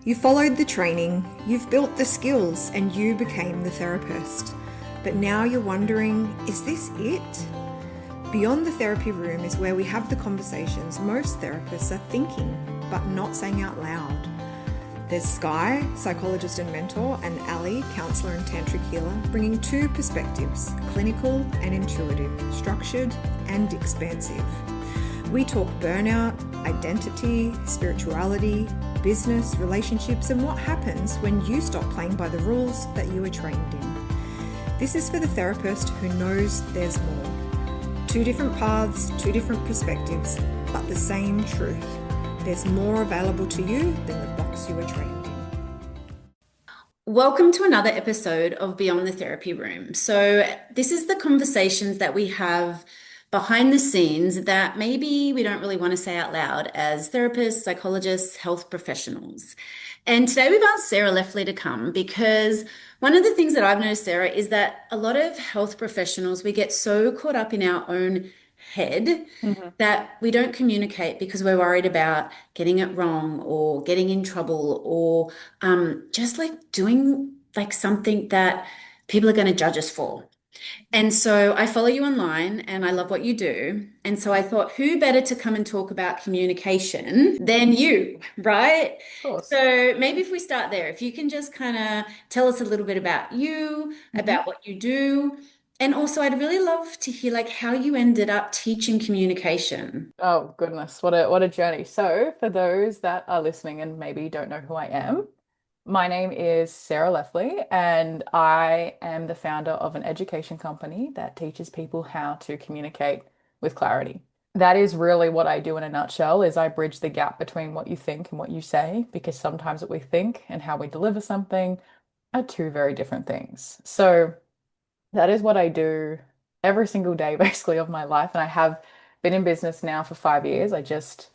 You followed the training, you've built the skills, and you became the therapist. But now you're wondering, is this it? Beyond the therapy room is where we have the conversations most therapists are thinking, but not saying out loud. There's Sky, psychologist and mentor, and Ali, counsellor and tantric healer, bringing two perspectives, clinical and intuitive, structured and expansive. We talk burnout, identity, spirituality, business, relationships, and what happens when you stop playing by the rules that you were trained in. This is for the therapist who knows there's more. Two different paths, two different perspectives, but the same truth. There's more available to you than the box you were trained in. Welcome to another episode of Beyond the Therapy Room. So, this is the conversations that we have behind the scenes that maybe we don't really want to say out loud as therapists, psychologists, health professionals. And today we've asked Sarah Leffley to come because one of the things that I've noticed, Sarah, is that a lot of health professionals, we get so caught up in our own head that we don't communicate because we're worried about getting it wrong or getting in trouble or just like doing like something that people are going to judge us for. And so I follow you online and I love what you do. And so I thought, who better to come and talk about communication than you, right? Of course. So maybe if we start there, if you can just kind of tell us a little bit about you, about what you do. And also I'd really love to hear like how you ended up teaching communication. Oh goodness, what a journey. So for those that are listening and maybe don't know who I am, my name is Sarah Leffey and I am the founder of an education company that teaches people how to communicate with clarity. That is really what I do in a nutshell, is I bridge the gap between what you think and what you say, because sometimes what we think and how we deliver something are two very different things. So that is what I do every single day, basically, of my life. And I have been in business now for 5 years. I just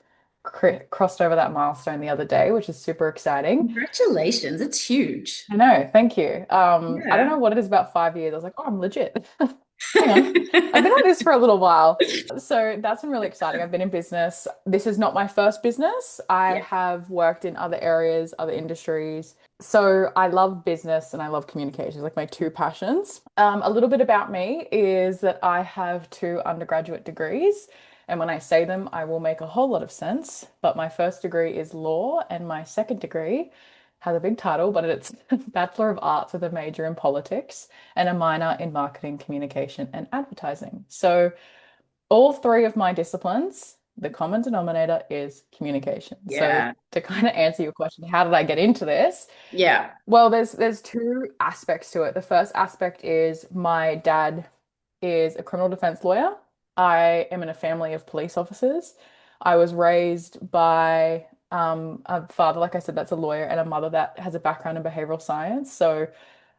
crossed over that milestone the other day, which is super exciting. Congratulations, it's huge. I know, thank you. I don't Yeah. know what it is about 5 years. I was like, oh, I'm legit. Hang on. I've been at this for a little while. So that's been really exciting. I've been in business. This is not my first business. I Yeah. have worked in other areas, other industries. So I love business and I love communication, like my two passions. A little bit about me is that I have two undergraduate degrees. And when I say them, I will make a whole lot of sense. But my first degree is law, and my second degree has a big title, but it's Bachelor of Arts with a major in politics and a minor in marketing, communication, and advertising. So all three of my disciplines, the common denominator is communication. So Yeah. to kind of answer your question, how did I get into this? Yeah. Well, there's two aspects to it. The first aspect is my dad is a criminal defense lawyer. I am in a family of police officers. I was raised by a father, like I said, that's a lawyer, and a mother that has a background in behavioral science. So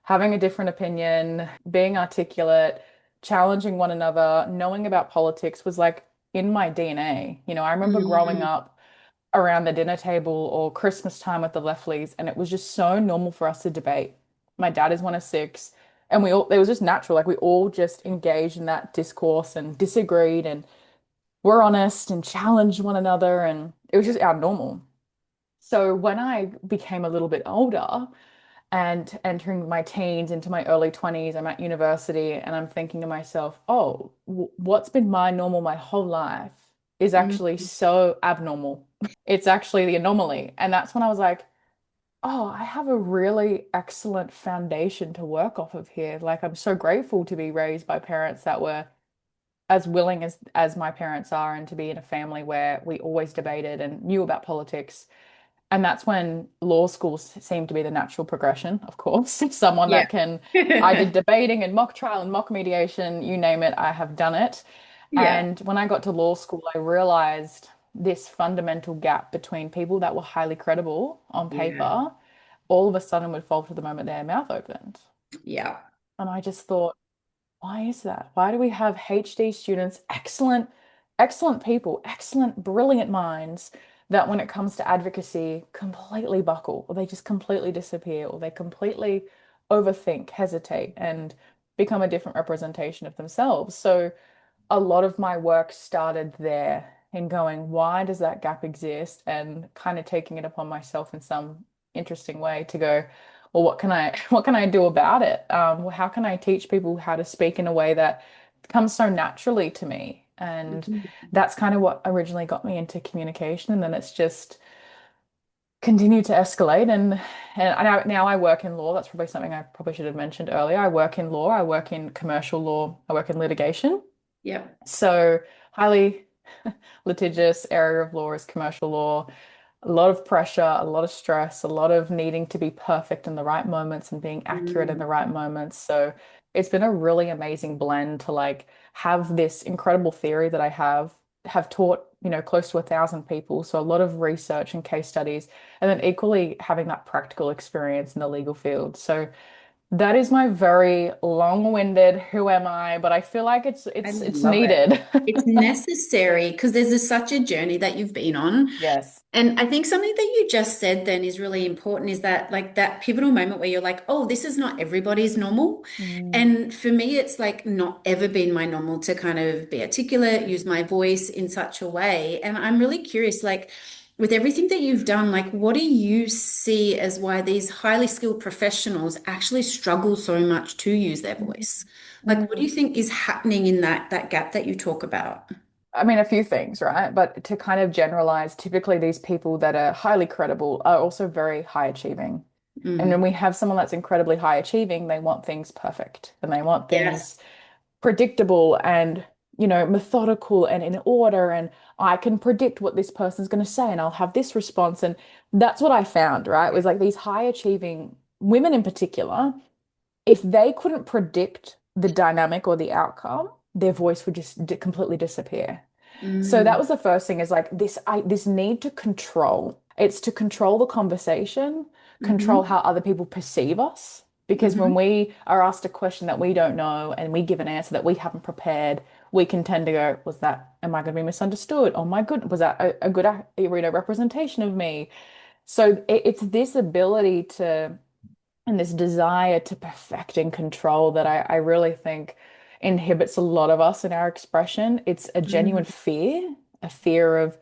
having a different opinion, being articulate, challenging one another, knowing about politics was like in my DNA. I remember growing Mm. up around the dinner table or Christmas time with the Leffleys, and it was just so normal for us to debate. My dad is one of six, and it was just natural. Like we all just engaged in that discourse and disagreed and were honest and challenged one another, and it was just our normal. So when I became a little bit older and entering my teens into my early 20s, I'm at university and I'm thinking to myself, oh, what's been my normal my whole life is actually Mm. so abnormal. It's actually the anomaly. And that's when I was like, oh, I have a really excellent foundation to work off of here. Like I'm so grateful to be raised by parents that were as willing as my parents are, and to be in a family where we always debated and knew about politics. And that's when law schools seem to be the natural progression, of course. Someone Yeah. that can, I did debating and mock trial and mock mediation, you name it, I have done it. Yeah. And when I got to law school, I realized this fundamental gap between people that were highly credible on Yeah. paper all of a sudden would falter the moment their mouth opened. Yeah. And I just thought, why is that? Why do we have HD students, excellent, excellent people, excellent, brilliant minds, that when it comes to advocacy, completely buckle, or they just completely disappear, or they completely overthink, hesitate, and become a different representation of themselves? So a lot of my work started there in going, why does that gap exist? And kind of taking it upon myself in some interesting way to go, well, what can I do about it? Well, how can I teach people how to speak in a way that comes so naturally to me? And Mhm. that's kind of what originally got me into communication. And then it's just continued to escalate. And now I work in law. That's probably something I probably should have mentioned earlier. I work in law. I work in commercial law. I work in litigation. Yep. So highly litigious area of law is commercial law. A lot of pressure, a lot of stress, a lot of needing to be perfect in the right moments and being accurate in Mm. the right moments. So it's been a really amazing blend to like have this incredible theory that I have taught, close to 1,000 people. So a lot of research and case studies, and then equally having that practical experience in the legal field. So that is my very long-winded who am I, but I feel like it's I it's it's love it. needed. It's necessary because such a journey that you've been on. Yes. And I think something that you just said then is really important is that like that pivotal moment where you're like, oh, this is not everybody's normal. Mm, And for me, it's like not ever been my normal to kind of be articulate, use my voice in such a way. And I'm really curious, like with everything that you've done, like what do you see as why these highly skilled professionals actually struggle so much to use their voice? Like what do you mm. think is happening in that gap that you talk about? I mean, a few things, right? But to kind of generalize, typically these people that are highly credible are also very high achieving. And when Mm. we have someone that's incredibly high achieving, they want things perfect and they want Yes. things predictable and, methodical and in order. And I can predict what this person's going to say and I'll have this response. And that's what I found, right? Was like these high achieving women in particular, if they couldn't predict the dynamic or the outcome, their voice would just completely disappear. So that Mm. was the first thing is like this need to control. It's to control the conversation, control Hmm. how other people perceive us. Because when Hmm. we are asked a question that we don't know and we give an answer that we haven't prepared, we can tend to go, am I going to be misunderstood? Oh my goodness, was that a good, representation of me? So it's this ability to and this desire to perfect and control that I really think inhibits a lot of us in our expression. It's a genuine Mm. fear, a fear of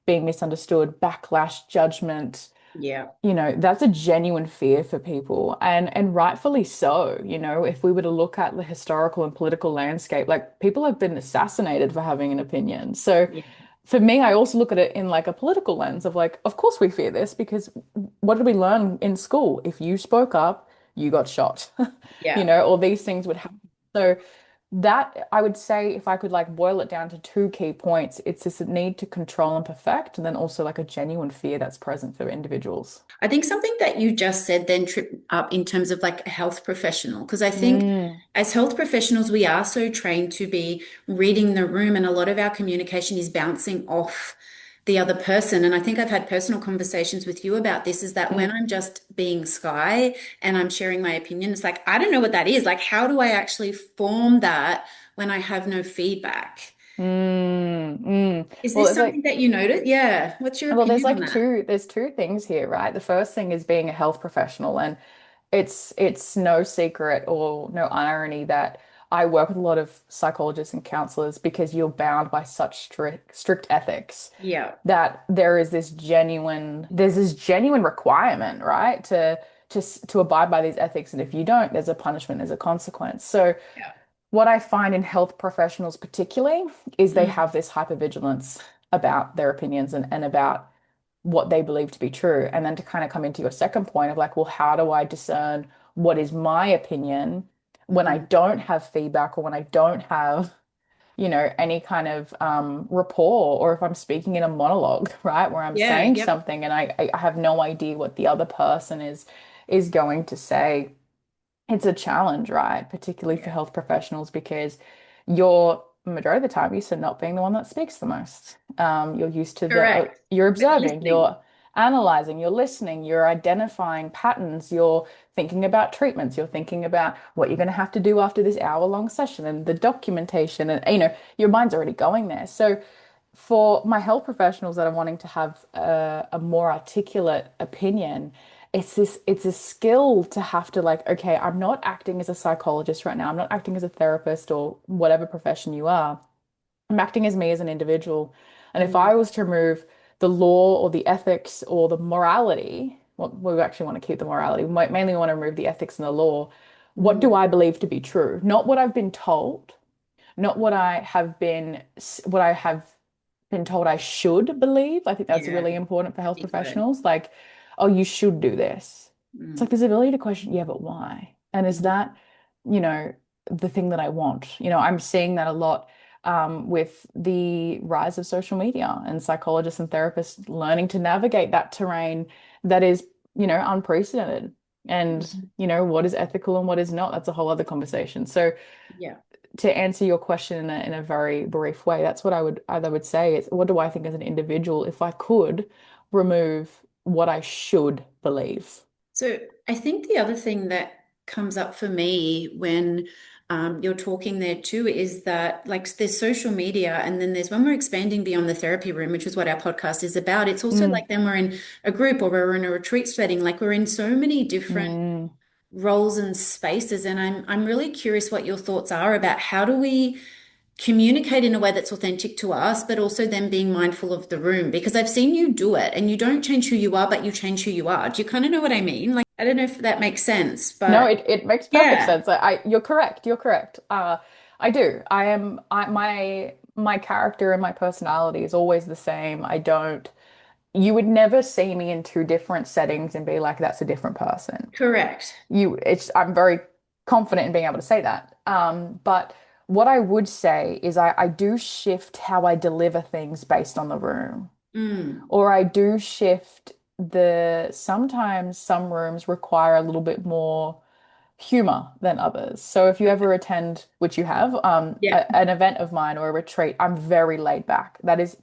being misunderstood, backlash, judgment. Yeah. That's a genuine fear for people, and rightfully so. If we were to look at the historical and political landscape, like people have been assassinated for having an opinion. So Yeah. for me, I also look at it in like a political lens of like, of course we fear this because what did we learn in school? If you spoke up, you got shot, Yeah. or these things would happen. So that I would say, if I could like boil it down to two key points, it's this need to control and perfect, and then also like a genuine fear that's present for individuals. I think something that you just said then tripped up in terms of like a health professional, because I think Mm, as health professionals, we are so trained to be reading the room, and a lot of our communication is bouncing off the other person. And I think I've had personal conversations with you about this is that when mm, I'm just being Sky and I'm sharing my opinion, it's like, I don't know what that is. Like, how do I actually form that when I have no feedback? mm. Is Well, this it's something like that you noted? Yeah. What's your Well, opinion on that? there's two things here, right? The first thing is being a health professional, and it's no secret or no irony that I work with a lot of psychologists and counselors because you're bound by such strict ethics Yeah. that there's this genuine requirement, right? To abide by these ethics, and if you don't, there's a punishment, there's a consequence. So Yeah. what I find in health professionals particularly is they Mm. have this hypervigilance about their opinions and about what they believe to be true. And then to kind of come into your second point of like, well, how do I discern what is my opinion when I Mm. don't have feedback or when I don't have, any kind of rapport, or if I'm speaking in a monologue, right, where I'm Yeah. saying Yep. something and I have no idea what the other person is going to say. It's a challenge, right? Particularly for Yeah. health professionals because you're majority of the time used to not being the one that speaks the most. You're used to Correct. you're But observing, listening. you're analyzing, you're listening, you're identifying patterns, you're thinking about treatments, you're thinking about what you're going to have to do after this hour-long session and the documentation, and your mind's already going there. So for my health professionals that are wanting to have a more articulate opinion, it's a skill to have to like, okay, I'm not acting as a psychologist right now. I'm not acting as a therapist or whatever profession you are. I'm acting as me as an individual. And if Mm. I was to remove the law or the ethics or the morality, well, we actually want to keep the morality. We mainly want to remove the ethics and the law. What do Mm, I believe to be true? Not what I've been told, not what I have been told I should believe. I think that's yeah, really important for health big word. professionals. Like, oh, you should do this. It's like Mm, there's ability to question, yeah, but why? And is mm, that, you know, the thing that I want? I'm seeing that a lot with the rise of social media and psychologists and therapists learning to navigate that terrain that is, unprecedented. And, mhm. what is ethical and what is not, that's a whole other conversation. So Yeah. to answer your question in a very brief way, that's what I would say is what do I think as an individual if I could remove what I should believe? So I think the other thing that comes up for me when you're talking there too is that like there's social media and then there's when we're expanding beyond the therapy room, which is what our podcast is about. It's also Mm, like then we're in a group or we're in a retreat setting, like we're in so many different mm. roles and spaces. And I'm really curious what your thoughts are about how do we communicate in a way that's authentic to us, but also then being mindful of the room because I've seen you do it and you don't change who you are, but you change who you are. Do you kind of know what I mean? Like, I don't know if that makes sense, No, but it makes perfect yeah, sense. You're correct. You're correct. I do. My character and my personality is always the same. You would never see me in two different settings and be like, that's a different person. correct. I'm very confident in being able to say that. But what I would say is I do shift how I deliver things based on the room, Mm, or I do shift sometimes some rooms require a little bit more humor than others. So if you ever attend, which you have, yeah, an event of mine or a retreat, I'm very laid back. That is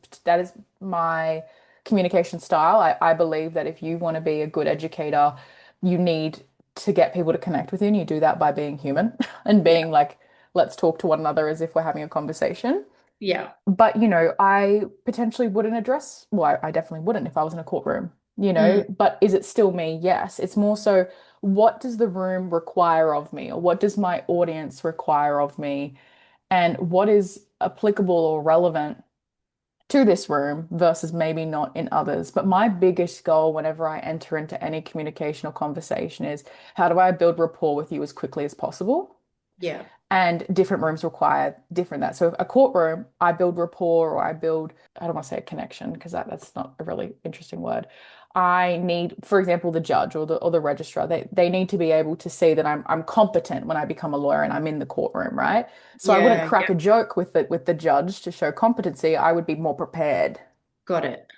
my communication style. I believe that if you want to be a good educator, you need to get people to connect with you, and you do that by being human and yeah, being like, let's talk to one another as if we're having a conversation. yeah. But, I potentially wouldn't address, well, I definitely wouldn't if I was in a courtroom, Mm, but is it still me? Yes. It's more so, what does the room require of me? Or what does my audience require of me? And what is applicable or relevant to this room versus maybe not in others? But my biggest goal whenever I enter into any communication or conversation is how do I build rapport with you as quickly as possible? yeah, And different rooms require different that. So a courtroom, I build rapport or I don't want to say a connection because that's not a really interesting word. I need, for example, the judge or the registrar, they need to be able to see that I'm competent when I become a lawyer and I'm in the courtroom, right? So I wouldn't yeah, crack yeah. a joke with the judge to show competency. I would be more prepared, Got it.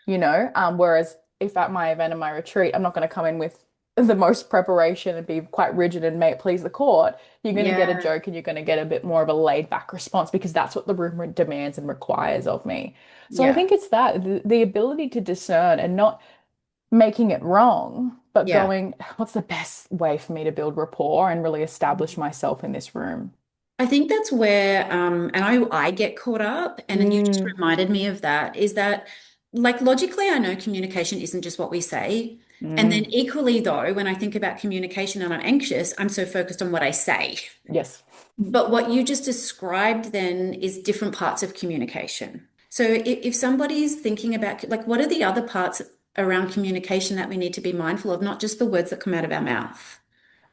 whereas if at my event and my retreat, I'm not going to come in with the most preparation and be quite rigid and may it please the court. You're going to get a Yeah, joke and you're going to get a bit more of a laid back response because that's what the room demands and requires of me. So I yeah, think it's that the ability to discern and not making it wrong, but yeah. going, what's the best way for me to build rapport and really establish myself in this room? I think that's where, and I get caught up, and then you just Mm, reminded me of that, is that like logically, I know communication isn't just what we say. And then mm, equally, though, when I think about communication and I'm anxious, I'm so focused on what I say. yes. But what you just described then is different parts of communication. So if somebody's thinking about like what are the other parts around communication that we need to be mindful of, not just the words that come out of our mouth?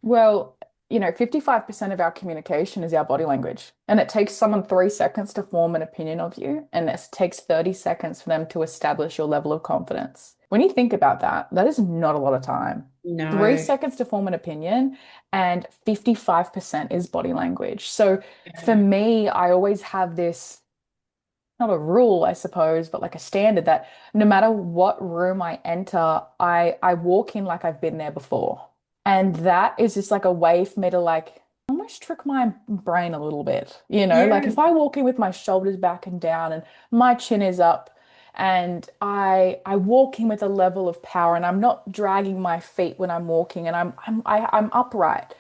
Well, 55% of our communication is our body language. And it takes someone 3 seconds to form an opinion of you, and it takes 30 seconds for them to establish your level of confidence. When you think about that, that is not a lot of time. Three No. seconds to form an opinion, and 55% is body language. So for Yeah. me, I always have this, not a rule, I suppose, but like a standard that no matter what room I enter, I walk in like I've been there before. And that is just like a way for me to like almost trick my brain a little bit. Like Yeah. if I walk in with my shoulders back and down and my chin is up and I walk in with a level of power and I'm not dragging my feet when I'm walking and I'm upright.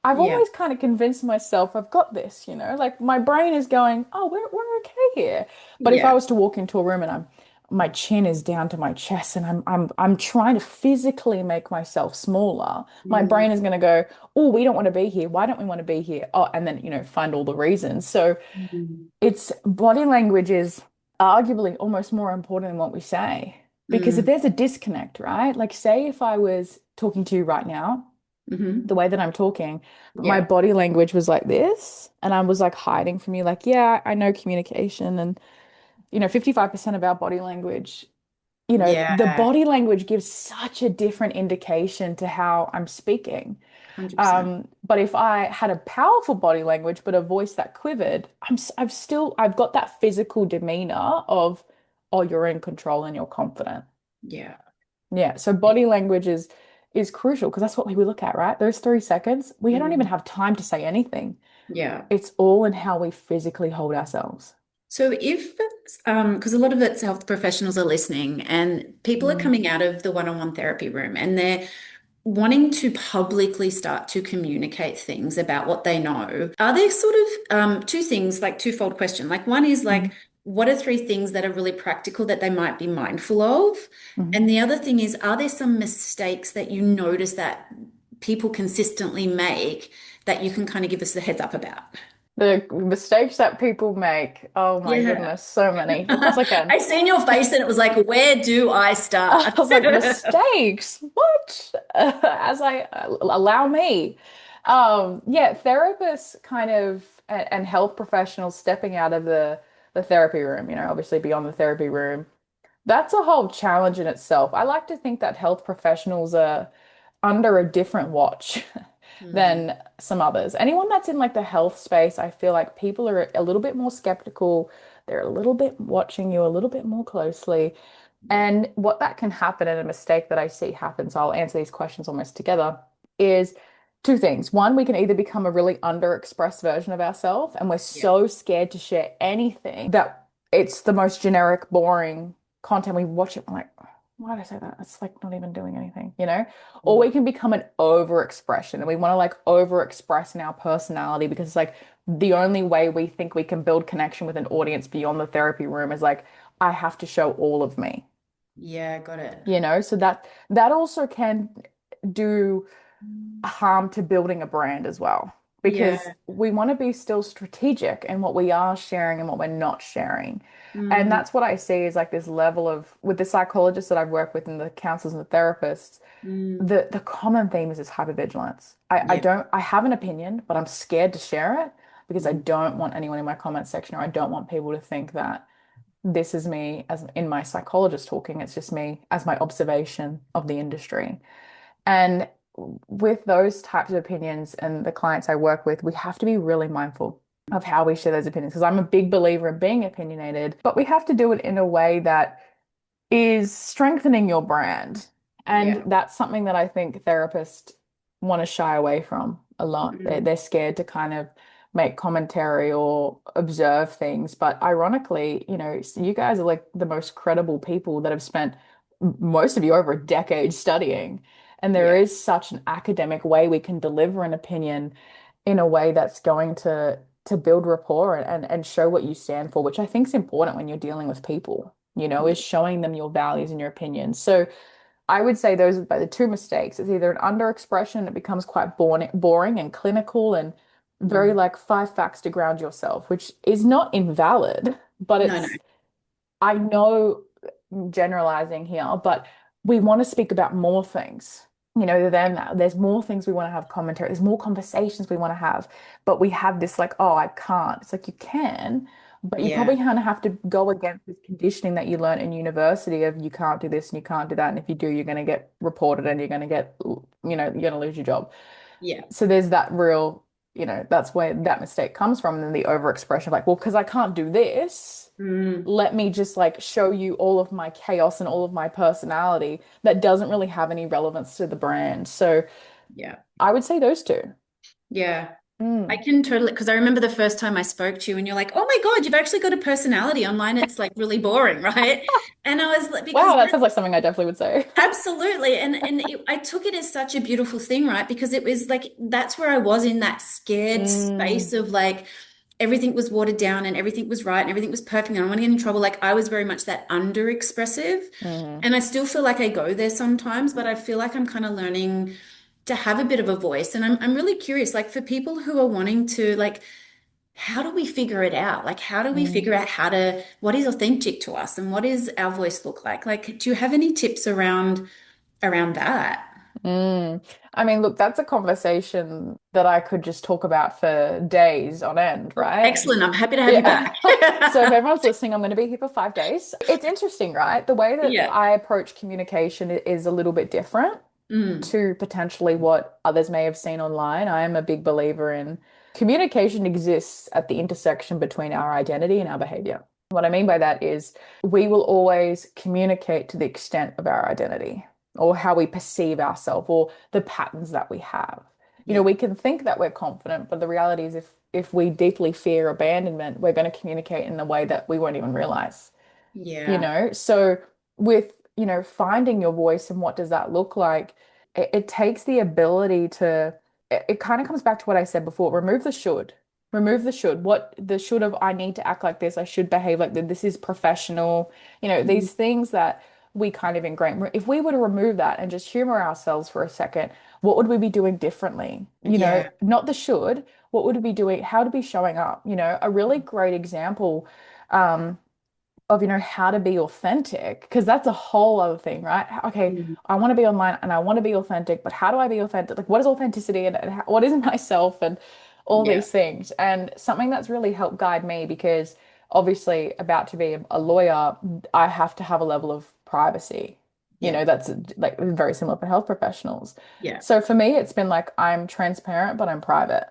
I've Yeah. always kind of convinced myself I've got this. Like my brain is going, oh, we're okay here. But if I Yeah. was to walk into a room and my chin is down to my chest and I'm trying to physically make myself smaller, my Mm, brain is going to go, oh, we don't want to be here. Why don't we want to be here? Oh, and then, find all the reasons. So mm. it's body language is arguably almost more important than what we say. Because if Mm. there's a disconnect, right? Like, say if I was talking to you right now, the Hmm. way that I'm talking, but my Yeah. body language was like this, and I was like hiding from you, like, yeah, I know communication, and 55% of our body language, the Yeah. body language gives such a different indication to how I'm speaking. 100%. But if I had a powerful body language, but a voice that quivered, I've got that physical demeanor of, oh, you're in control and you're confident. Yeah. Yeah. So body language is crucial because that's what we look at, right? Those 3 seconds, we don't even Mm. have time to say anything. Yeah. It's all in how we physically hold ourselves. So if because a lot of it's health professionals are listening and people are Mm, coming out of the one-on-one therapy room and they're wanting to publicly start to communicate things about what they know, are there sort of two things, like twofold question? Like one is mm, like, what are three things that are really practical that they might be mindful of? mm. And the other thing is, are there some mistakes that you notice that people consistently make that you can kind of give us a heads up about? The mistakes that people make, oh my Yeah. goodness, so many. Of course I can. I seen your face and it was like, where do I I start? was like, mistakes? What? As I allow me. Yeah, therapists kind of and health professionals stepping out of the therapy room, obviously beyond the therapy room. That's a whole challenge in itself. I like to think that health professionals are under a different watch Hmm. than some others. Anyone that's in like the health space, I feel like people are a little bit more skeptical. They're a little bit watching you a little bit more closely. Yeah. And what that can happen, and a mistake that I see happen, so I'll answer these questions almost together, is two things. One, we can either become a really underexpressed version of ourselves, and we're Yeah. so scared to share anything that it's the most generic, boring content. We watch it, we're like, why did I say that? It's like not even doing anything, you know? Or Mm. we can become an overexpression, and we want to like overexpress in our personality because it's like the only way we think we can build connection with an audience beyond the therapy room is like, I have to show all of me. Yeah, got it. So that also can do harm to building a brand as well because Yeah. we want to be still strategic in what we are sharing and what we're not sharing. And Mm, that's what I see is like this level of with the psychologists that I've worked with and the counselors and the therapists, mm, the common theme is this hypervigilance. yeah. I have an opinion, but I'm scared to share it because I Mm, don't want anyone in my comment section or I don't want people to think that this is me as in my psychologist talking. It's just me as my observation of the industry. And with those types of opinions and the clients I work with, we have to be really mindful of how we share those opinions because I'm a big believer in being opinionated, but we have to do it in a way that is strengthening your brand. And yeah. that's something that I think therapists want to shy away from a lot. Mm, They're scared to kind of make commentary or observe things. But ironically, you guys are like the most credible people that have spent most of you over a decade studying. And there yeah. is such an academic way we can deliver an opinion in a way that's going to build rapport and show what you stand for, which I think is important when you're dealing with people, Yeah. is showing them your values and your opinions. So I would say those are the two mistakes. It's either an underexpression, it becomes quite boring and clinical and very Mm. like 5 facts to ground yourself, which is not invalid, but No, no. I know generalizing here, but we want to speak about more things. Than that. There's more things we want to have commentary. There's more conversations we want to have, but we have this like, oh, I can't. It's like you can, but you probably Yeah. kind of have to go against this conditioning that you learn in university of you can't do this and you can't do that. And if you do, you're going to get reported and you're going to get, you're going to lose your job. Yeah. So there's that real, that's where that mistake comes from. And then the overexpression of like, well, because I can't do this, Mm, let me just like show you all of my chaos and all of my personality that doesn't really have any relevance to the brand. So yeah. I would say those two. Yeah. I Mm. can totally, because I remember the first time I spoke to you and you're like, oh my God, you've actually got a personality online. It's like really boring, right? And I was like, because Wow, that sounds like something I definitely would say. absolutely. I took it as such a beautiful thing, right? Because it was like that's where I was in that scared Mm, space of like everything was watered down and everything was right and everything was perfect and I don't want to get in trouble. Like I was very much that under expressive. mm, And I still feel like I go there sometimes, but I feel like I'm kind of learning to have a bit of a voice. And I'm really curious, like for people who are wanting to like how do we figure it out? Like, how do we Mm. figure out what is authentic to us and what does our voice look like? Like, do you have any tips around that? Mm. I mean, look, that's a conversation that I could just talk about for days on end, right? Excellent. I'm happy to have you Yeah. back. So if everyone's listening, I'm going to be here for 5 days. It's interesting, right? The way that Yeah. I approach communication is a little bit different Mm. to potentially what others may have seen online. I am a big believer in communication exists at the intersection between our identity and our behavior. What I mean by that is we will always communicate to the extent of our identity or how we perceive ourselves or the patterns that we have. Yeah. We can think that we're confident, but the reality is if we deeply fear abandonment, we're going to communicate in a way that we won't even realize. Yeah. So with, finding your voice and what does that look like, it takes the ability to, it kind of comes back to what I said before, remove the should. Remove the should. What the should of I need to act like this, I should behave like this, this is professional, Mm. these things that we kind of ingrain. If we were to remove that and just humor ourselves for a second, what would we be doing differently? Yeah. Not the should, what would we be doing? How to be showing up? A really great example. Um, of how to be authentic because that's a whole other thing, right? Okay, Mm. I want to be online and I want to be authentic, but how do I be authentic? Like, what is authenticity and what is myself and all Yeah. these things? And something that's really helped guide me because obviously about to be a lawyer, I have to have a level of privacy. Yeah. That's like very similar for health professionals. Yeah. So for me, it's been like I'm transparent, but I'm private,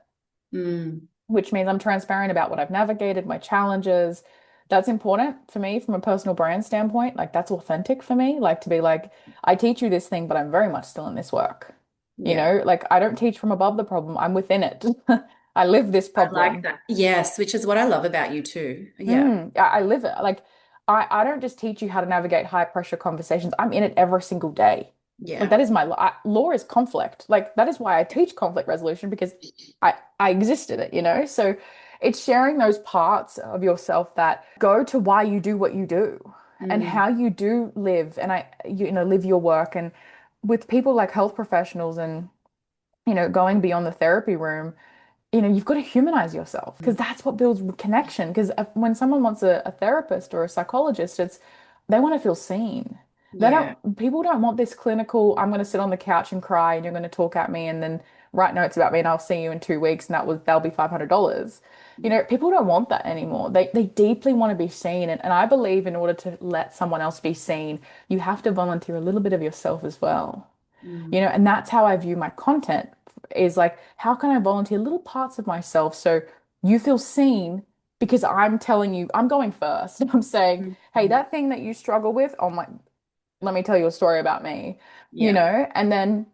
Mm. which means I'm transparent about what I've navigated, my challenges. That's important for me from a personal brand standpoint. Like that's authentic for me. Like to be like, I teach you this thing, but I'm very much still in this work. Yeah. Like I don't teach from above the problem. I'm within it. I live this I like problem. that. Yes, which is what I love about you too. Yeah. I live it. Like I don't just teach you how to navigate high pressure conversations. I'm in it every single day. Like Yeah. that is my law is conflict. Like that is why I teach conflict resolution because I exist in it. So it's sharing those parts of yourself that go to why you do what you do and Mm. how you do live and live your work and with people like health professionals and going beyond the therapy room you've got to humanize yourself because that's what builds connection. Because when someone wants a therapist or a psychologist, they want to feel seen. Yeah. People don't want this clinical, I'm going to sit on the couch and cry and you're going to talk at me and then write notes about me and I'll see you in 2 weeks and that'll be $500. People don't want that anymore. They deeply want to be seen. And I believe in order to let someone else be seen, you have to volunteer a little bit of yourself as well. Mm. And that's how I view my content is like, how can I volunteer little parts of myself so you feel seen because I'm telling you, I'm going first. I'm saying, hey, Mm. that thing that you struggle with, oh my, let me tell you a story about me, Yeah. and then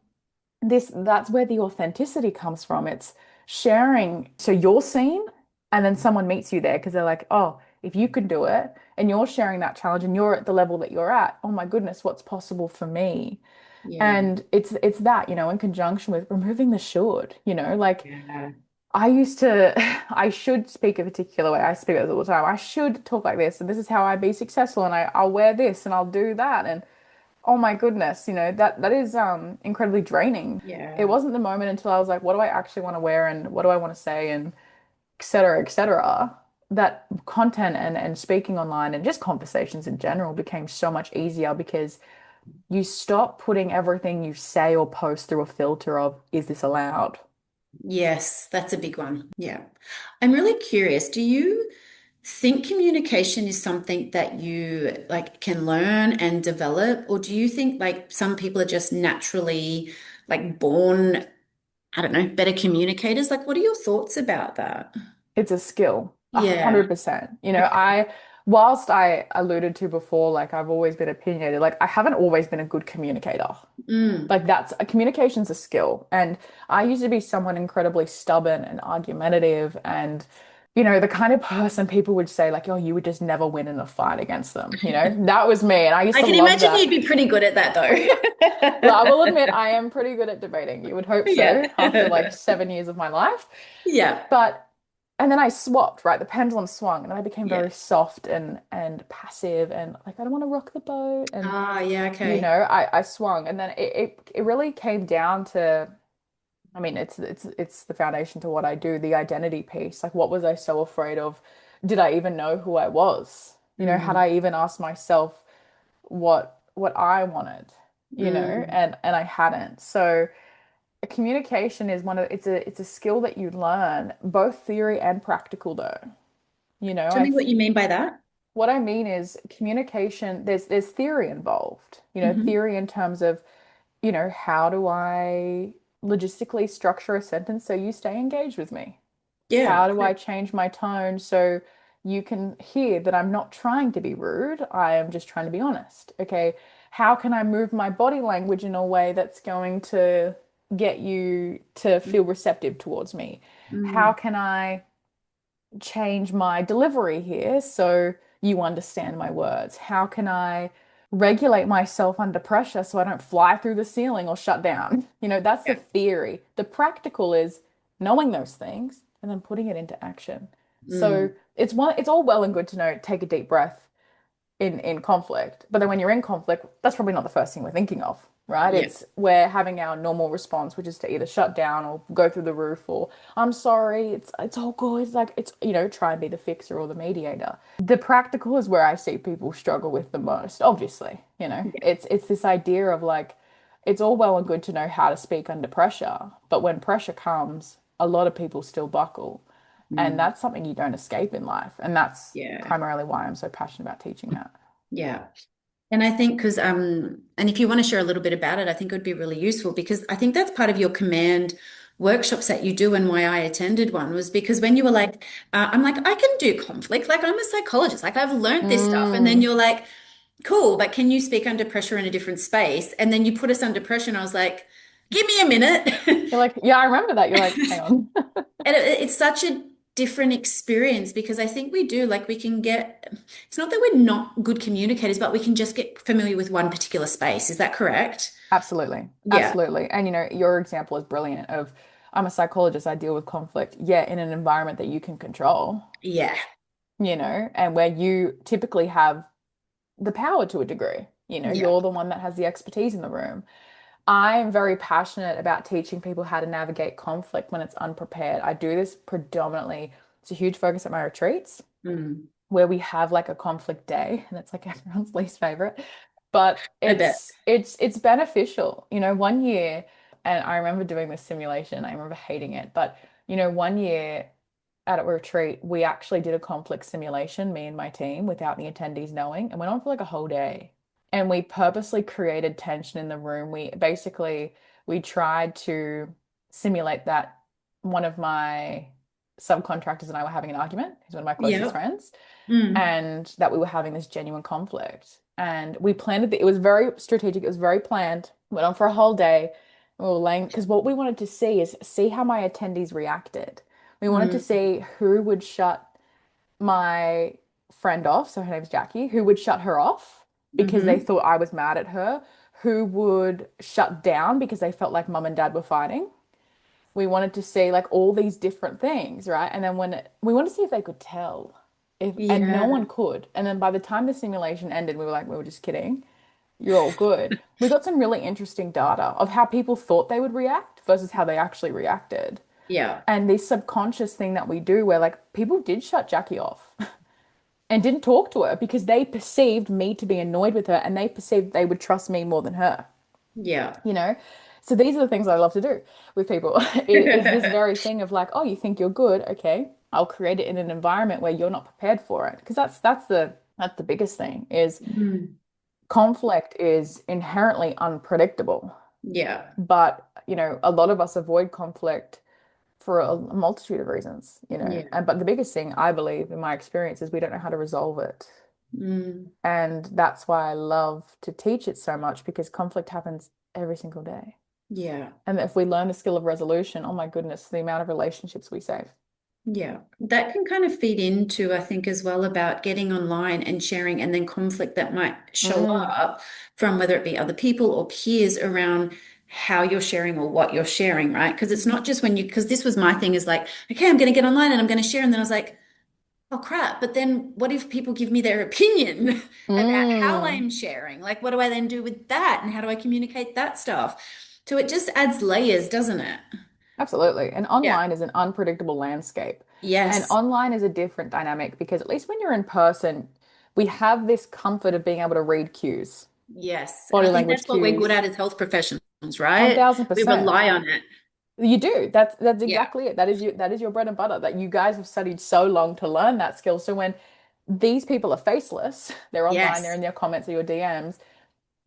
that's where the authenticity comes from. It's sharing. So you're seen, and then someone meets you there because they're like, oh, if you can do it, and you're sharing that challenge and you're at the level that you're at, oh my goodness, what's possible for me? Yeah. And it's that, in conjunction with removing the should, like Yeah. I used to, I should speak a particular way. I speak it all the time. I should talk like this, and this is how I be successful, and I'll wear this and I'll do that. And oh my goodness, that is incredibly draining. It Yeah. wasn't the moment until I was like, what do I actually want to wear and what do I want to say and et cetera, that content and speaking online and just conversations in general became so much easier because you stop putting everything you say or post through a filter of, is this allowed? Yes, that's a big one. Yeah. I'm really curious. Do you think communication is something that you like can learn and develop, or do you think like some people are just naturally like born, I don't know, better communicators? Like, what are your thoughts about that? It's a skill, Yeah. 100%. Okay. Whilst I alluded to before, like I've always been opinionated, like I haven't always been a good communicator. Mm. Like that's a communication's a skill. And I used to be someone incredibly stubborn and argumentative and the kind of person people would say like, oh, you would just never win in a fight against them. That was me. And I used I to can love imagine that. you'd be pretty good at that Well, I though. will admit I am pretty good at debating. You would hope so after like Yeah. 7 years of my life. Yeah. But and then I swapped, right? The pendulum swung, and then I became Yeah. very soft and passive and like I don't want to rock the boat. And Ah, yeah, okay. I swung, and then it really came down to I mean, it's the foundation to what I do, the identity piece. Like, what was I so afraid of? Did I even know who I was? Had Mm, I even asked myself what I wanted? mm. And I hadn't. So communication is one of it's a skill that you learn, both theory and practical though. Tell I me what you mean by that. what I mean is communication, there's theory involved. Hmm. Theory in terms of, how do I logistically structure a sentence so you stay engaged with me? Yeah. How do I change my tone so you can hear that I'm not trying to be rude? I am just trying to be honest. Okay. How can I move my body language in a way that's going to get you to feel receptive towards me? How Mm, can I change my delivery here so you understand my words? How can I regulate myself under pressure so I don't fly through the ceiling or shut down? That's the yeah. theory. The practical is knowing those things and then putting it into action. So Mm, it's all well and good to know, take a deep breath in conflict. But then when you're in conflict, that's probably not the first thing we're thinking of, right? yeah. It's we're having our normal response, which is to either shut down or go through the roof or I'm sorry, it's all good. Like it's try and be the fixer or the mediator. The practical is where I see people struggle with the most, obviously. Yeah. It's this idea of like it's all well and good to know how to speak under pressure, but when pressure comes, a lot of people still buckle. And Mm, that's something you don't escape in life. And that's yeah. primarily why I'm so passionate about teaching that. Yeah. And I think because and if you want to share a little bit about it, I think it would be really useful because I think that's part of your command workshops that you do and why I attended one was because when you were like, I'm like, I can do conflict, like I'm a psychologist, like I've learned this stuff. And then Mm. you're like, cool, but can you speak under pressure in a different space? And then you put us under pressure, and I was like, give me a minute. You're like, yeah, I remember that. You're like, hang on. And it's such a different experience because I think we do, like, we can get, it's not that we're not good communicators, but we can just get familiar with one particular space. Is that correct? Absolutely. Yeah. Absolutely. And your example is brilliant of I'm a psychologist, I deal with conflict, yeah, in an environment that you can control, Yeah. and where you typically have the power to a degree. Yeah. You're the one that has the expertise in the room. I'm very passionate about teaching people how to navigate conflict when it's unprepared. I do this predominantly. It's a huge focus at my retreats, Mm, where we have like a conflict day and it's like everyone's least favorite. But I bet. it's beneficial. One year, and I remember doing this simulation, I remember hating it, but one year at a retreat, we actually did a conflict simulation, me and my team, without the attendees knowing, and went on for like a whole day. And we purposely created tension in the room. We tried to simulate that one of my subcontractors and I were having an argument. He's one of my closest Yeah. friends, Mm, and that we were having this genuine conflict. And we planned it. It was very strategic. It was very planned. Went on for a whole day. We were laying because what we wanted to see how my attendees reacted. We wanted to mm, see who would shut my friend off. So her name's Jackie, who would shut her off because they hmm. thought I was mad at her, who would shut down because they felt like mum and dad were fighting. We wanted to see like all these different things, right? And then we wanted to see if they could tell. And no Yeah. one could. And then by the time the simulation ended, we were like, we were just kidding. You're all good. We got some really interesting data of how people thought they would react versus how they actually reacted. Yeah. And this subconscious thing that we do where like people did shut Jackie off and didn't talk to her because they perceived me to be annoyed with her and they perceived they would trust me more than her, Yeah. you know? So these are the things I love to do with people is this very thing of like, oh, you think you're good, okay. I'll create it in an environment where you're not prepared for it. Because that's the biggest thing is Mm, conflict is inherently unpredictable. yeah. But, a lot of us avoid conflict for a multitude of reasons, Yeah. And but the biggest thing I believe in my experience is we don't know how to resolve it. Mm, And that's why I love to teach it so much because conflict happens every single day. yeah. And if we learn the skill of resolution, oh my goodness, the amount of relationships we save. Yeah, that can kind of feed into, I think, as well about getting online and sharing, and then conflict that might show Mm, up from whether it be other people or peers around how you're sharing or what you're sharing, right? Because it's not just when you, because this was my thing is like, okay, I'm going to get online and I'm going to share. And then I was like, oh crap, but then what if people give me their opinion about how mm. I'm sharing? Like, what do I then do with that? And how do I communicate that stuff? So it just adds layers, doesn't it? Absolutely. And Yeah. online is an unpredictable landscape. And Yes. online is a different dynamic because at least when you're in person, we have this comfort of being able to read cues, Yes. And I body think language that's what we're good cues, at as health professionals, right? We 1000%. rely on it. You do. That's Yeah. exactly it. That is your bread and butter that you guys have studied so long to learn that skill. So when these people are faceless, they're online, they're Yes. in their comments or your DMs,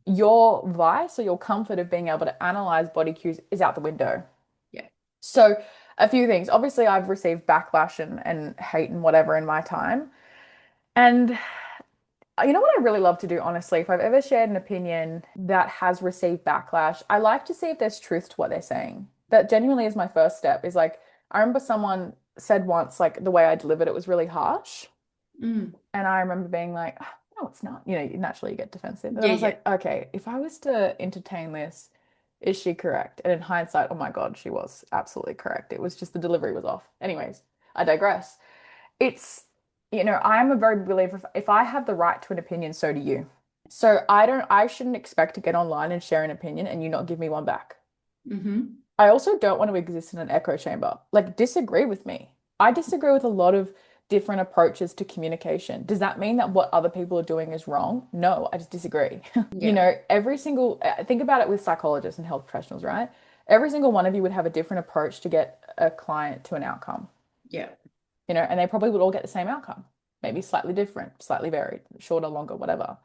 your vice or your comfort of being able to analyze body cues is out the window. Yeah. So, a few things. Obviously, I've received backlash and hate and whatever in my time. And you know what I really love to do, honestly, if I've ever shared an opinion that has received backlash, I like to see if there's truth to what they're saying. That genuinely is my first step, is like, I remember someone said once, like, the way I delivered it was really harsh. Mm. And I remember being like, "Oh, no, it's not." Naturally you get defensive. And then Yeah. I was Yeah. like, okay, if I was to entertain this, is she correct? And in hindsight, oh my God, she was absolutely correct. It was just the delivery was off. Anyways, I digress. It's, I'm a very big believer if I have the right to an opinion, so do you. So I shouldn't expect to get online and share an opinion and you not give me one back. Mm-hmm. I also don't want to exist in an echo chamber. Like, disagree with me. I disagree with a lot of different approaches to communication. Does that mean that what other people are doing is wrong? No, I just disagree. Yeah. Think about it with psychologists and health professionals, right? Every single one of you would have a different approach to get a client to an outcome, Yeah. and they probably would all get the same outcome, maybe slightly different, slightly varied, shorter, longer, whatever.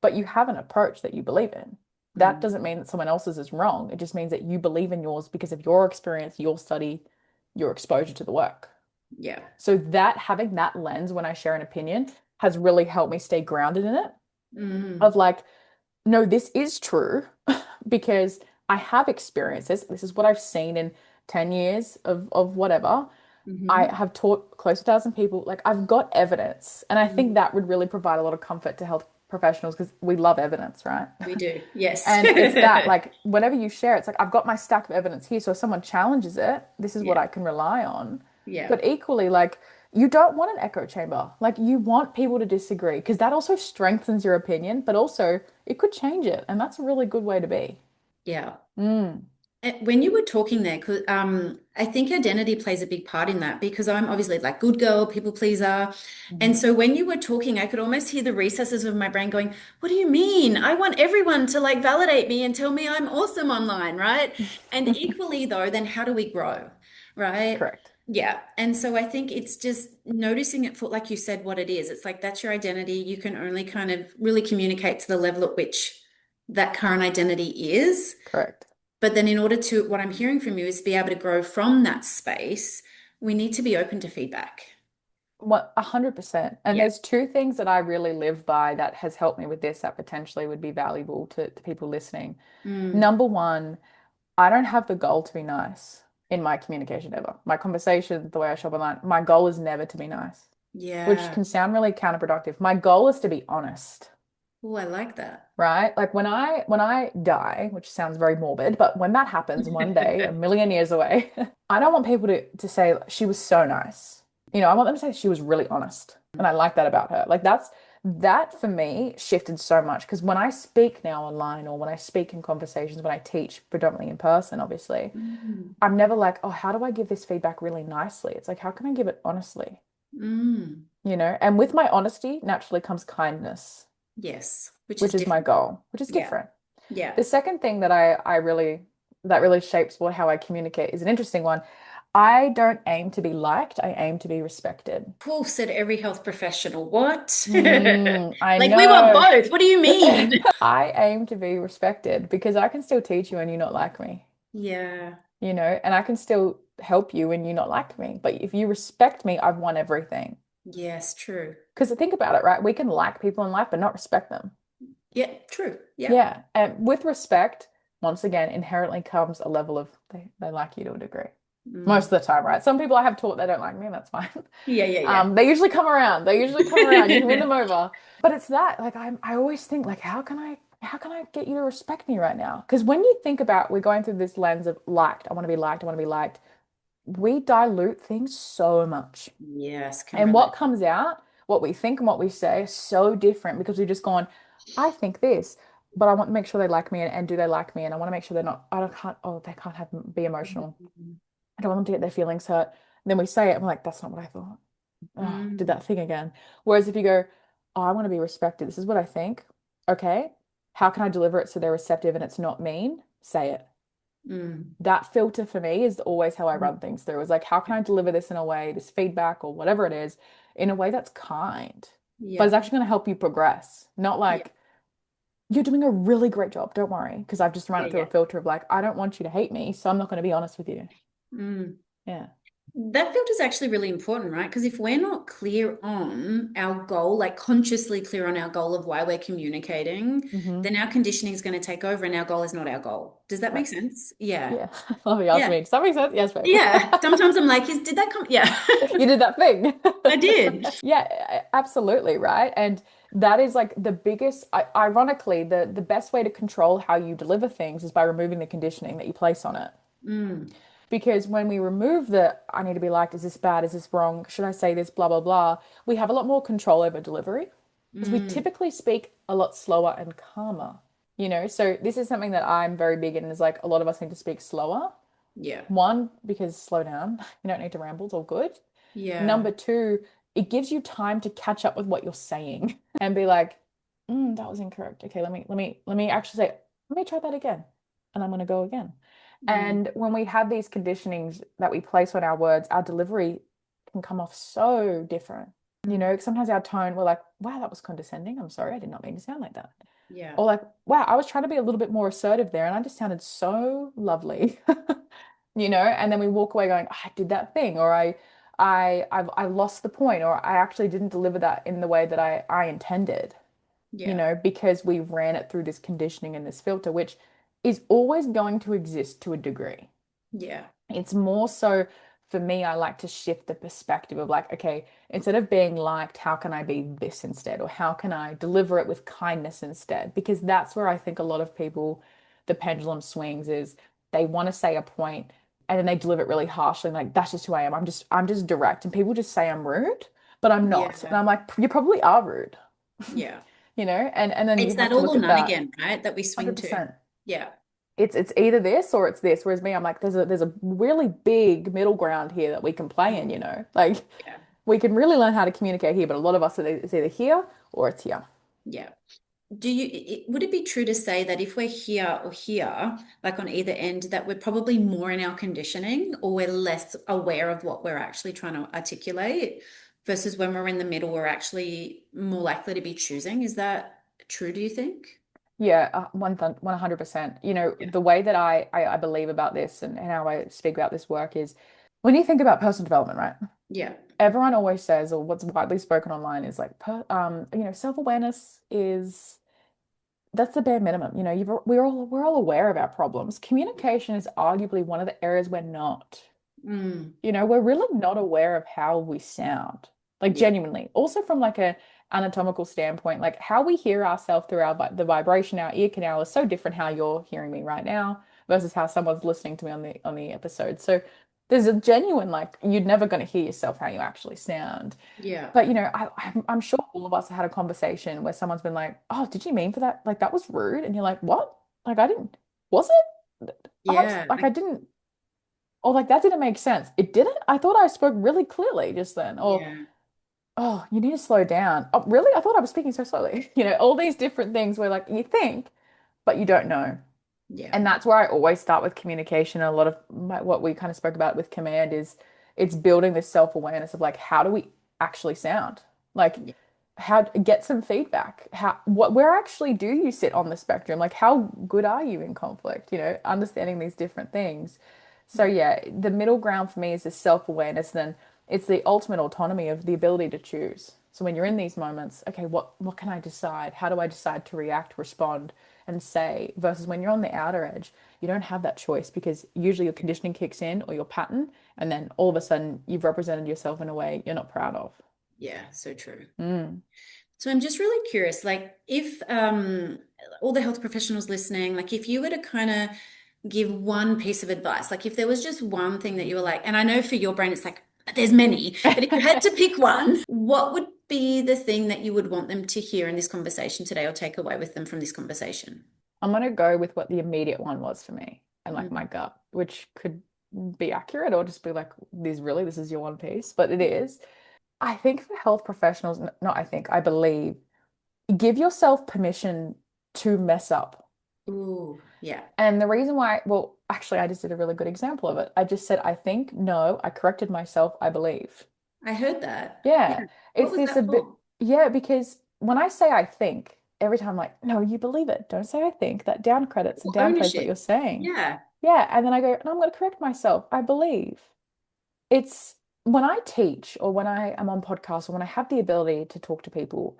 But you have an approach that you believe in. That Mm. doesn't mean that someone else's is wrong. It just means that you believe in yours because of your experience, your study, your exposure to the work. Yeah. So that having that lens when I share an opinion has really helped me stay grounded in it. Mm. Of like, no, this is true because I have experiences. This is what I've seen in 10 years of whatever. I Mm-hmm. have taught close to 1,000 people. Like, I've got evidence. And I think Mm. that would really provide a lot of comfort to health professionals because we love evidence, right? We do. Yes. And it's that, like, whenever you share, it's like, I've got my stack of evidence here. So if someone challenges it, this is what Yeah. I can rely on. Yeah. But equally, like, you don't want an echo chamber. Like, you want people to disagree because that also strengthens your opinion, but also it could change it. And that's a really good way to be. Yeah. Mm. When you were talking there, I think identity plays a big part in that because I'm obviously like good girl, people pleaser. And Mhm. so when you were talking, I could almost hear the recesses of my brain going, what do you mean? I want everyone to like validate me and tell me I'm awesome online, right? And equally though, then how do we grow? Right? Correct. Yeah. And so I think it's just noticing it for, like you said, what it is. It's like that's your identity. You can only kind of really communicate to the level at which that current identity is. Correct. But then, in order to, what I'm hearing from you is be able to grow from that space, we need to be open to feedback. What 100%. And Yeah. there's two things that I really live by that has helped me with this that potentially would be valuable to people listening. Mm, Number one, I don't have the goal to be nice in my communication ever. My conversation, the way I shop online, my goal is never to be nice, which yeah. can sound really counterproductive. My goal is to be honest, Oh, I like that. right? Like when I die, which sounds very morbid, but when that happens one day, a million years away, I don't want people to say she was so nice. I want them to say she was really honest. And I like that about her. Like that for me shifted so much because when I speak now online or when I speak in conversations, when I teach predominantly in person, obviously, Mm, I'm never like, oh, how do I give this feedback really nicely? It's like, how can I give it honestly? mm. And with my honesty naturally comes kindness, Yes, which is which is my different. goal, which is Yeah. different. Yeah. The second thing that really shapes how I communicate is an interesting one. I don't aim to be liked, I aim to be respected. Paul said every health professional. What? I Like we want know. both. What do you mean? I aim to be respected because I can still teach you and you not like me, Yeah. and I can still help you and you not like me. But if you respect me, I've won everything. Yes, true. Because think about it, right? We can like people in life but not respect them. Yeah, true. Yeah. Yeah. And with respect, once again, inherently comes a level of they like you to a degree. Most Mm. of the time, right? Some people I have taught they don't like me, and that's fine. Yeah, yeah, They usually come around. They usually come around. You can win yeah. them over. But it's that, like I always think like how can I get you to respect me right now? Because when you think about we're going through this lens of liked, I want to be liked, I want to be liked, we dilute things so much. Yes, can And what relate. comes out, what we think and what we say is so different because we've just gone, I think this, but I want to make sure they like me and do they like me? And I want to make sure they're not, I don't can't, oh, they can't be emotional. I don't want them to get their feelings hurt. And then we say it, and we're like, that's not what I thought. Oh, did Mm, that thing again. Whereas if you go, oh, I want to be respected. This is what I think. Okay. How can I deliver it so they're receptive and it's not mean? Say it. mm, That filter for me is always how I mm. run things through. Is like, how can I deliver this in a way, this feedback or whatever it is, in a way that's kind, but Yeah. it's actually going to help you progress. Not Yeah. like, you're doing a really great job, don't worry, because I've just run Yeah. it through a Yeah. filter of like, I don't want you to hate me, so I'm not going to be honest with you. Mm. Yeah. That filter is actually really important, right? Because if we're not clear on our goal, like consciously clear on our goal of why we're communicating, Hmm. then our conditioning is going to take over and our goal is not our goal. Does that make Right. sense? Yeah. Yeah. Love you asked Yeah. me. Does that make sense? Yes, babe. Yeah. Sometimes I'm like, did that come? Yeah. You did that thing. I did. Yeah, absolutely, right? And that is like the biggest, ironically, the best way to control how you deliver things is by removing the conditioning that you place on it. Mm. Because when we remove the, I need to be liked, is this bad? Is this wrong? Should I say this? Blah, blah, blah. We have a lot more control over delivery because we Mm. typically speak a lot slower and calmer, you know? So this is something that I'm very big in is like a lot of us need to speak slower. Yeah. One, because slow down. You don't need to ramble, it's all good. Yeah. Number two, it gives you time to catch up with what you're saying and be like, that was incorrect. Okay, let me actually say, let me try that again. And I'm gonna go again. Mm. And when we have these conditionings that we place on our words, our delivery can come off so different. You Mm. know, sometimes our tone, we're like, wow, that was condescending. I'm sorry, I did not mean to sound like that. Yeah. Or like, wow, I was trying to be a little bit more assertive there and I just sounded so lovely. You know, and then we walk away going, I did that thing, or I lost the point, or I actually didn't deliver that in the way that I intended, you Yeah. know, because we ran it through this conditioning and this filter, which is always going to exist to a degree. Yeah. It's more so for me, I like to shift the perspective of like, okay, instead of being liked, how can I be this instead? Or how can I deliver it with kindness instead? Because that's where I think a lot of people, the pendulum swings is they want to say a point and then they deliver it really harshly. Like, that's just who I am. I'm just direct. And people just say I'm rude, but I'm not. And Yeah. I'm like, you probably are rude, Yeah. you know? And then It's you have that to all look or at none that again, right? That we swing to. 100%. Yeah. It's either this or it's this. Whereas me, I'm like, there's a really big middle ground here that we can play in, Mm. you know? Like Yeah. we can really learn how to communicate here, but a lot of us it's either here or it's here. Yeah. Would it be true to say that if we're here or here, like on either end, that we're probably more in our conditioning or we're less aware of what we're actually trying to articulate versus when we're in the middle, we're actually more likely to be choosing? Is that true, do you think? Yeah, 100%. You know, Yeah. the way that I believe about this and how I speak about this work is when you think about personal development, right? Yeah. Everyone always says, or what's widely spoken online is like, self-awareness is that's the bare minimum. You know, we're all aware of our problems. Communication is arguably one of the areas we're not. Mm. You know, we're really not aware of how we sound, like Yeah. genuinely. Also from like a anatomical standpoint, like how we hear ourselves through the vibration, our ear canal is so different how you're hearing me right now versus how someone's listening to me on the episode. So there's a genuine like you're never going to hear yourself how you actually sound. Yeah. But you know, I'm sure all of us have had a conversation where someone's been like, "Oh, did you mean for that? Like that was rude," and you're like, "What? Like I didn't. Was it? Yeah. Like I didn't." Or like that didn't make sense. It didn't? I thought I spoke really clearly just then. Or, Yeah. oh, you need to slow down. Oh, really? I thought I was speaking so slowly. You know, all these different things where like you think, but you don't know. Yeah. And that's where I always start with communication. A lot of what we kind of spoke about with command is it's building this self-awareness of like, how do we actually sound? Like, Yeah. how get some feedback. Where actually do you sit on the spectrum? Like, how good are you in conflict? You know, understanding these different things. So yeah, the middle ground for me is this self-awareness. Then it's the ultimate autonomy of the ability to choose. So when you're in these moments, okay, what can I decide? How do I decide to react, respond, and say? Versus when you're on the outer edge, you don't have that choice because usually your conditioning kicks in or your pattern, and then all of a sudden you've represented yourself in a way you're not proud of. Yeah. So true. Mm. So I'm just really curious, like if all the health professionals listening, like if you were to kind of give one piece of advice, like if there was just one thing that you were like, and I know for your brain it's like there's many, but if you had to pick one, what would be the thing that you would want them to hear in this conversation today or take away with them from this conversation? I'm gonna go with what the immediate one was for me and like Mm. my gut, which could be accurate or just be like, this is your one piece, but it is. I think for health professionals, not I think, I believe, give yourself permission to mess up. Ooh, yeah. And the reason why, well, actually, I just did a really good example of it. I just said, I think, no, I corrected myself, I believe. I heard that. Yeah, Yeah. What it's was this a that bit, for? yeah, because when I say I think, every time I'm like, no, you believe it. Don't say I think. That down credits and Full downplays what ownership. you're saying. Yeah. Yeah, and then I go, no, I'm going to correct myself. I believe. It's when I teach or when I am on podcasts or when I have the ability to talk to people,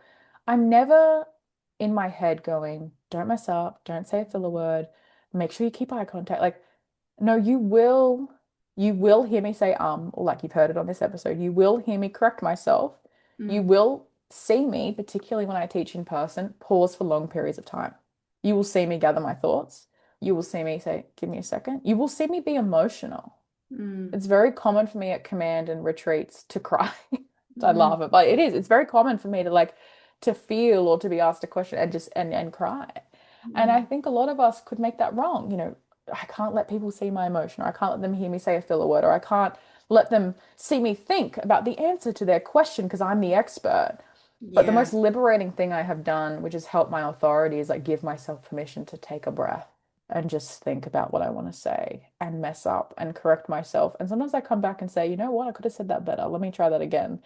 I'm never in my head going, don't mess up, don't say a filler word, make sure you keep eye contact. Like, no, you will hear me say or like you've heard it on this episode. You will hear me correct myself. You Mm. will see me, particularly when I teach in person, pause for long periods of time. You will see me gather my thoughts. You will see me say, give me a second. You will see me be emotional. Mm. It's very common for me at command and retreats to cry. I Mm. laugh it, but it is. It's very common for me to like to feel or to be asked a question and just and cry. And I Mm. think a lot of us could make that wrong. I can't let people see my emotion, or I can't let them hear me say a filler word, or I can't let them see me think about the answer to their question because I'm the expert. But the Yeah. most liberating thing I have done, which has helped my authority, is like give myself permission to take a breath and just think about what I want to say and mess up and correct myself. And sometimes I come back and say, you know what, I could have said that better. Let me try that again.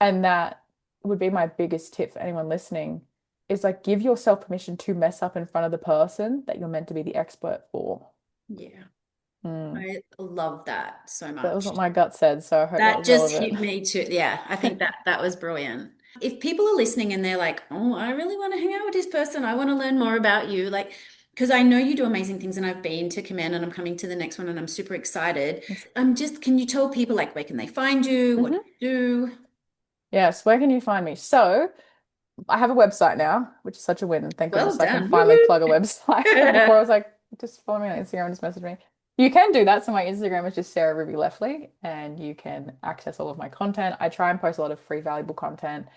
And that would be my biggest tip for anyone listening is like give yourself permission to mess up in front of the person that you're meant to be the expert for. Yeah. Mm. I love that so That was what much. my gut said, so I hope that That was just relevant. hit me too. Yeah, I think that was brilliant. If people are listening and they're like, "Oh, I really want to hang out with this person. I want to learn more about you." Like, because I know you do amazing things and I've been to Command and I'm coming to the next one and I'm super excited. Can you tell people like where can they find you? What do Mhm. you do? Yes, where can you find me? So I have a website now, which is such a win. Thank Well goodness I can done. finally plug a website. Before I Woohoo. was like, just follow me on Instagram and just message me. You can do that. So my Instagram is just Sarah Ruby Leffley, and you can access all of my content. I try and post a lot of free, valuable content.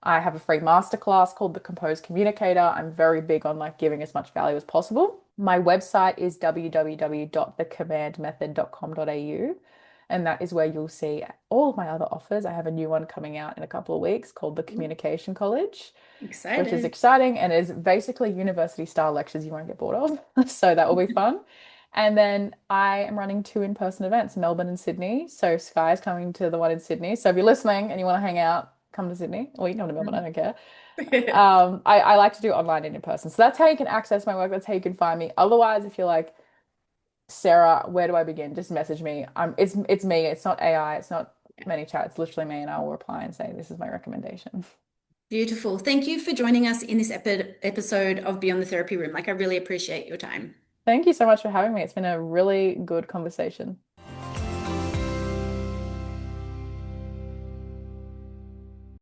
I have a free masterclass called The Composed Communicator. I'm very big on like giving as much value as possible. My website is www.thecommandmethod.com.au. And that is where you'll see all of my other offers. I have a new one coming out in a couple of weeks called the Communication College, which is Excited. exciting and is basically university style lectures you won't get bored of. So that will be fun. And then I am running two in-person events, Melbourne and Sydney. So Sky's coming to the one in Sydney. So if you're listening and you want to hang out, come to Sydney, or you can come to Melbourne, I don't care. I like to do online and in person. So that's how you can access my work. That's how you can find me. Otherwise, if you're like, Sarah, where do I begin? Just message me. It's me. It's not AI. It's not ManyChat. It's literally me, and I will reply and say, this is my recommendation. Beautiful. Thank you for joining us in this episode of Beyond the Therapy Room. Like, I really appreciate your time. Thank you so much for having me. It's been a really good conversation.